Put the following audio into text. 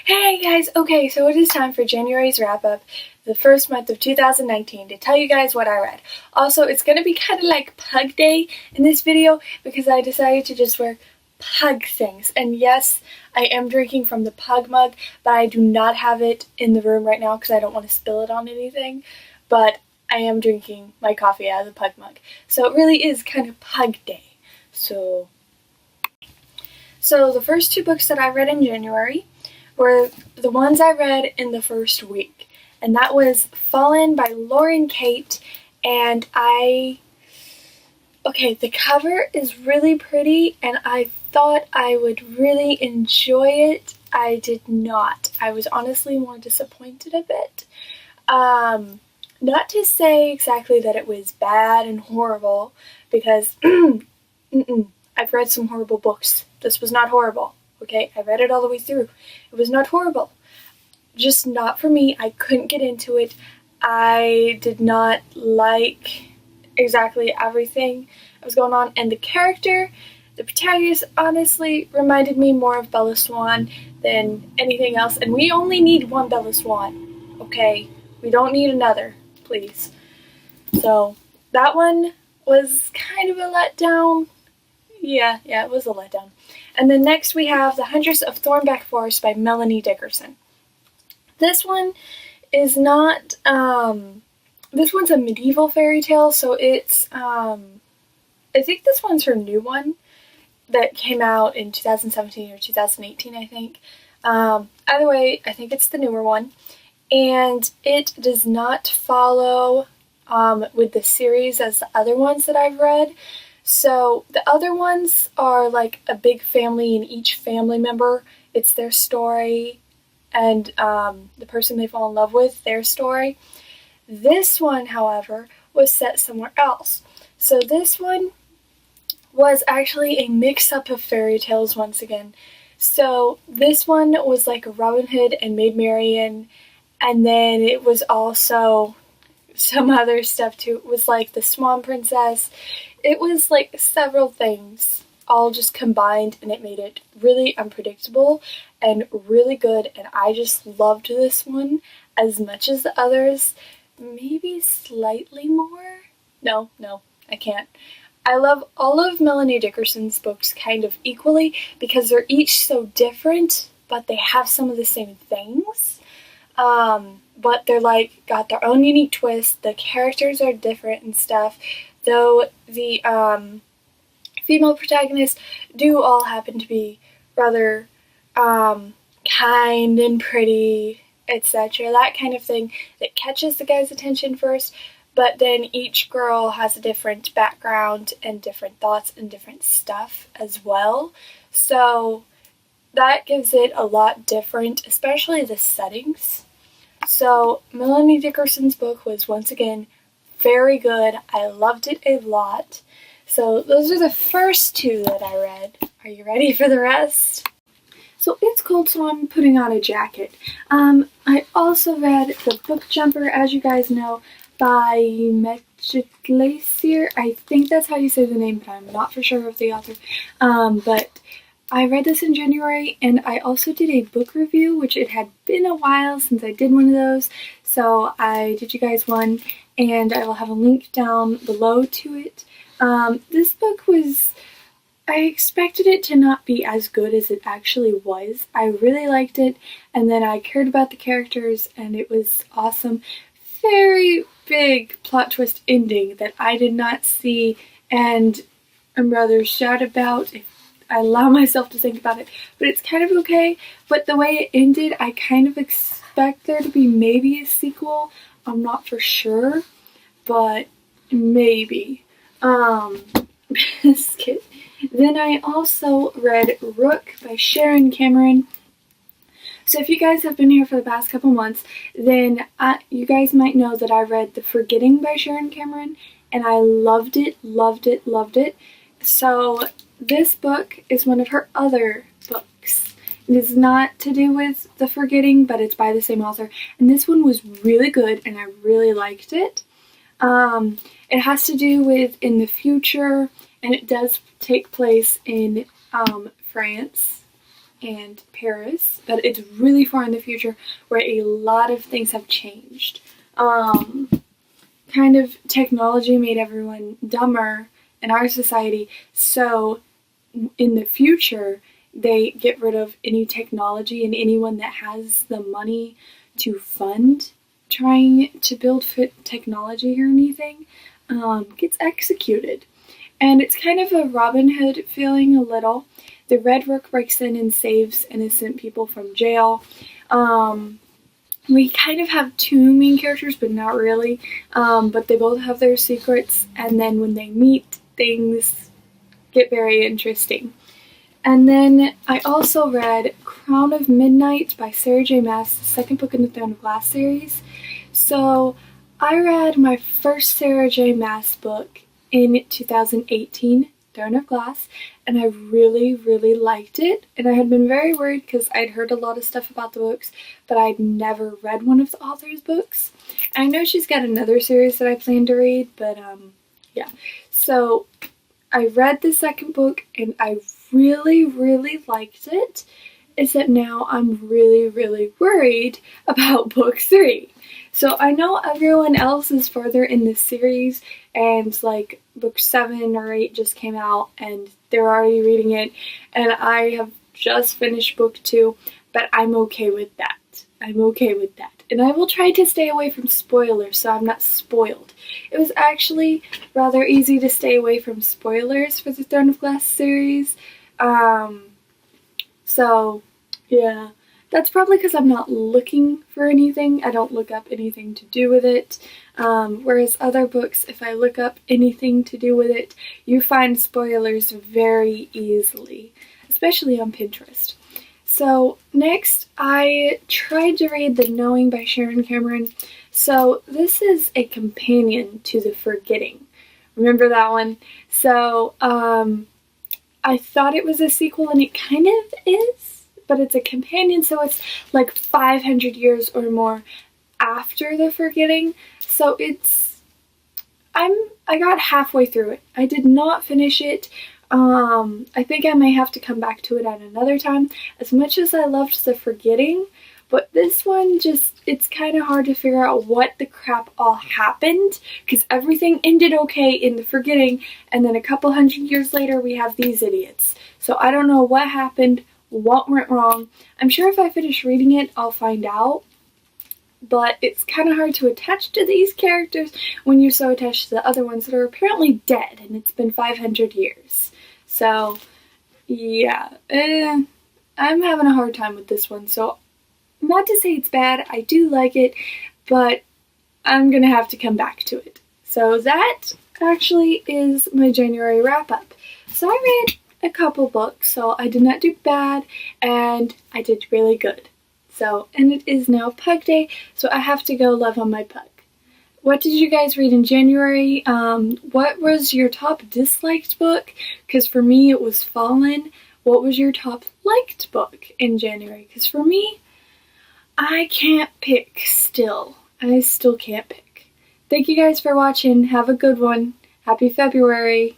Hey guys, okay, so it is time for January's wrap-up, the first month of 2019, to tell you guys what I read. Also, it's going to be kind of like Pug Day in this video because I decided to just wear Pug things. And yes, I am drinking from the Pug mug, but I do not have it in the room right now because I don't want to spill it on anything. But I am drinking my coffee out of the Pug mug. So it really is kind of Pug Day. So the first two books that I read in January were the ones I read in the first week, and that was Fallen by Lauren Kate, and the cover is really pretty, and I thought I would really enjoy it. I did not. I was honestly more disappointed a bit. Not to say exactly that it was bad and horrible, because I've read some horrible books. This was not horrible. Okay, I read it all the way through. It was not horrible. Just not for me. I couldn't get into it. I did not like exactly everything that was going on. And the protagonist, honestly reminded me more of Bella Swan than anything else. And we only need one Bella Swan, okay? We don't need another, please. So, that one was kind of a letdown. Yeah, it was a letdown. And then next we have The Huntress of Thornback Forest by Melanie Dickerson. This one is not, this one's a medieval fairy tale, so it's, I think this one's her new one that came out in 2017 or 2018, I think. Either way, I think it's the newer one. And it does not follow with the series as the other ones that I've read. So the other ones are like a big family, and each family member, it's their story, and the person they fall in love with, their story. This one, however, was set somewhere else. So this one was actually a mix-up of fairy tales once again. So this one was like Robin Hood and Maid Marian, and then it was also some other stuff too. It was like the Swan Princess. It was like several things all just combined, and it made it really unpredictable and really good, and I just loved this one as much as the others. Maybe slightly more? No, I can't. I love all of Melanie Dickerson's books kind of equally because they're each so different, but they have some of the same things. But they're like got their own unique twist. The characters are different and stuff. Though the female protagonists do all happen to be rather kind and pretty, etc. That kind of thing that catches the guy's attention first, but then each girl has a different background and different thoughts and different stuff as well. So that gives it a lot different, especially the settings. So Melanie Dickerson's book was once again very good. I loved it a lot. So those are the first two that I read. Are you ready for the rest? So it's cold, so I'm putting on a jacket. I also read The Book Jumper, as you guys know, by Glacier. I think that's how you say the name, but I'm not for sure of the author. But I read this in January, and I also did a book review, which it had been a while since I did one of those. So I did you guys one, and I will have a link down below to it. This book was, I expected it to not be as good as it actually was. I really liked it, and then I cared about the characters, and it was awesome. Very big plot twist ending that I did not see, and I'm rather sad about if I allow myself to think about it, but it's kind of okay. But the way it ended, I kind of expect there to be maybe a sequel. I'm not for sure, but maybe. Biscuit. Then I also read Rook by Sharon Cameron. So if you guys have been here for the past couple months, then you guys might know that I read The Forgetting by Sharon Cameron, and I loved it. So this book is one of her other books. It is not to do with The Forgetting, but it's by the same author. And this one was really good, and I really liked it. It has to do with in the future, and it does take place in France. and Paris, but it's really far in the future where a lot of things have changed. Kind of technology made everyone dumber in our society, so in the future they get rid of any technology, and anyone that has the money to fund trying to build technology or anything gets executed. And it's kind of a Robin Hood feeling a little. The Red Rook breaks in and saves innocent people from jail. We kind of have two main characters, but not really. But they both have their secrets, and then when they meet, things get very interesting. And then I also read Crown of Midnight by Sarah J. Maas, the second book in the Throne of Glass series. So I read my first Sarah J. Maas book in 2018, Throne of Glass, and I really, really liked it. And I had been very worried because I'd heard a lot of stuff about the books, but I'd never read one of the author's books. And I know she's got another series that I plan to read, but yeah. So I read the second book and I really, really liked it. Except now I'm really, really worried about book 3. So I know everyone else is further in this series, and like book 7 or 8 just came out and they're already reading it, and I have just finished book 2, but I'm okay with that. I'm okay with that. And I will try to stay away from spoilers so I'm not spoiled. It was actually rather easy to stay away from spoilers for the Throne of Glass series. So yeah, that's probably because I'm not looking for anything. I don't look up anything to do with it. Whereas other books, if I look up anything to do with it, you find spoilers very easily, especially on Pinterest. So next, I tried to read The Knowing by Sharon Cameron. So this is a companion to The Forgetting. Remember that one? So I thought it was a sequel, and it kind of is, but it's a companion, so it's like 500 years or more after The Forgetting. So it's, I got halfway through it. I did not finish it. I think I may have to come back to it at another time. As much as I loved The Forgetting, but this one just, it's kind of hard to figure out what the crap all happened, because everything ended okay in The Forgetting, and then a couple hundred years later we have these idiots. So I don't know what happened, what went wrong. I'm sure if I finish reading it, I'll find out. But it's kind of hard to attach to these characters when you're so attached to the other ones that are apparently dead, and it's been 500 years. So, yeah, I'm having a hard time with this one. So, not to say it's bad, I do like it, but I'm gonna have to come back to it. So that actually is my January wrap-up. So I read a couple books, so I did not do bad, and I did really good. So, and it is now Pug Day, so I have to go love on my pug. What did you guys read in January? What was your top disliked book? Because for me it was Fallen. What was your top liked book in January? Because for me, I can't pick still. I still can't pick. Thank you guys for watching. Have a good one. Happy February.